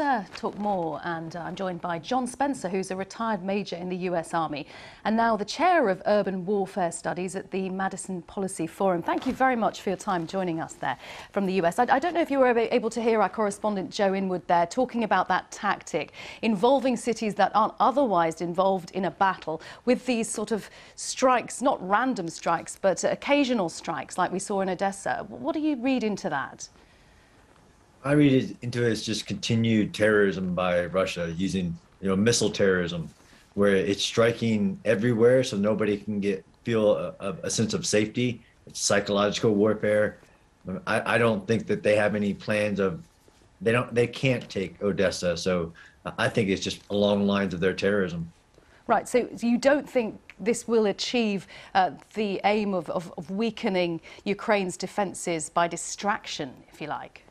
Let's talk more, and I'm joined by John Spencer, who's a retired major in the US Army and now the chair of Urban Warfare Studies at the Madison Policy Forum. Thank you very much for your time joining us there from the US. I don't know if you were able to hear our correspondent Joe Inwood there talking about that tactic involving cities that aren't otherwise involved in a battle with these sort of strikes, not random strikes, but occasional strikes like we saw in Odessa. What do you read into that? I read it into it as just continued terrorism by Russia using, missile terrorism, where it's striking everywhere so nobody can feel a sense of safety. It's psychological warfare. I don't think that they have any plans of, they can't take Odessa. So I think it's just along the lines of their terrorism. Right, so you don't think this will achieve the aim of weakening Ukraine's defences by distraction, if you like?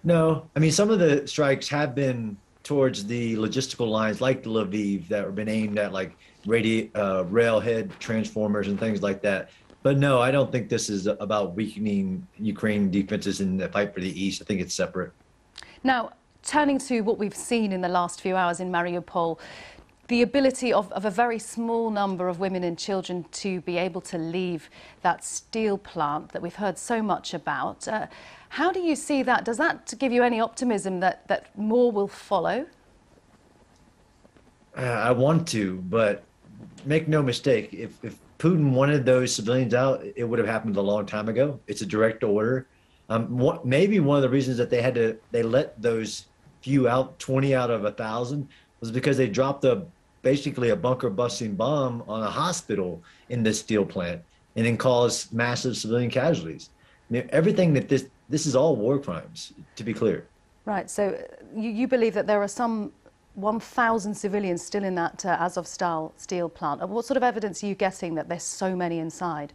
No, I mean, some of the strikes have been towards the logistical lines like the Lviv that have been aimed at like railhead transformers and things like that. But no, I don't think this is about weakening Ukraine defenses in the fight for the east. I think it's separate. Now, turning to what we've seen in the last few hours in Mariupol, the ability of a very small number of women and children to be able to leave that steel plant that we've heard so much about. How do you see that? Does that give you any optimism that more will follow? I want to, but make no mistake, if Putin wanted those civilians out, it would have happened a long time ago. It's a direct order. Maybe one of the reasons that they let those few out, 20 out of 1,000, was because they dropped basically a bunker busting bomb on a hospital in this steel plant and then caused massive civilian cazulties. I mean, everything that this is all war crimes, to be clear. Right, so you believe that there are some 1,000 civilians still in that Azovstal steel plant. What sort of evidence are you getting that there's so many inside?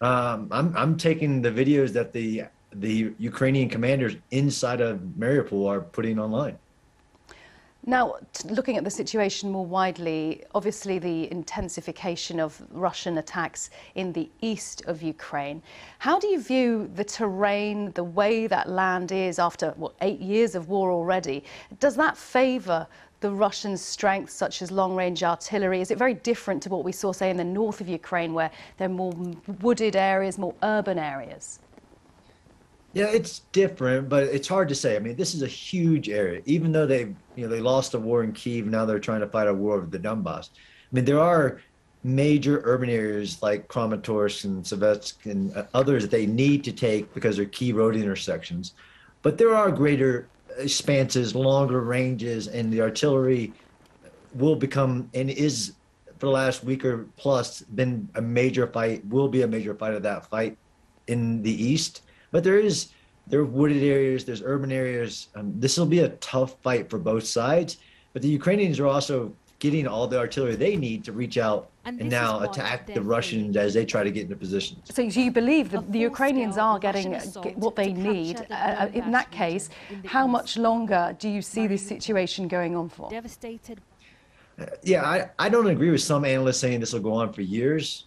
I'm taking the videos that the Ukrainian commanders inside of Mariupol are putting online. Now, looking at the situation more widely, obviously the intensification of Russian attacks in the east of Ukraine. How do you view the terrain, the way that land is after, 8 years of war already? Does that favour the Russian strengths, such as long-range artillery? Is it very different to what we saw, say, in the north of Ukraine, where there are more wooded areas, more urban areas? Yeah, it's different, but it's hard to say. I mean, this is a huge area. Even though they lost a war in Kyiv, now they're trying to fight a war over the Donbass. I mean, there are major urban areas like Kramatorsk and Sovetsk and others that they need to take because they're key road intersections. But there are greater expanses, longer ranges, and the artillery will become and is for the last week or plus been a major fight, will be a major fight of that fight in the east. But there are wooded areas, there's urban areas. This will be a tough fight for both sides. But the Ukrainians are also getting all the artillery they need to reach out and now attack the Russians as they try to get into positions. So you believe that the Ukrainians are getting what they need? In that case, how much longer do you see this situation going on for? Yeah, I don't agree with some analysts saying this will go on for years.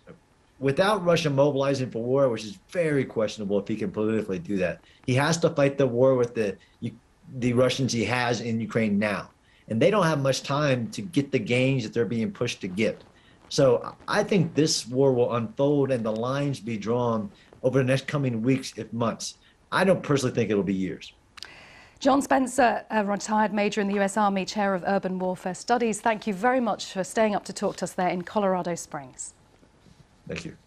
Without Russia mobilizing for war, which is very questionable if he can politically do that, he has to fight the war with the Russians he has in Ukraine now. And they don't have much time to get the gains that they're being pushed to get. So I think this war will unfold and the lines be drawn over the next coming weeks, if months. I don't personally think it'll be years. John Spencer, a retired major in the US Army, chair of Urban Warfare Studies, thank you very much for staying up to talk to us there in Colorado Springs. Thank you.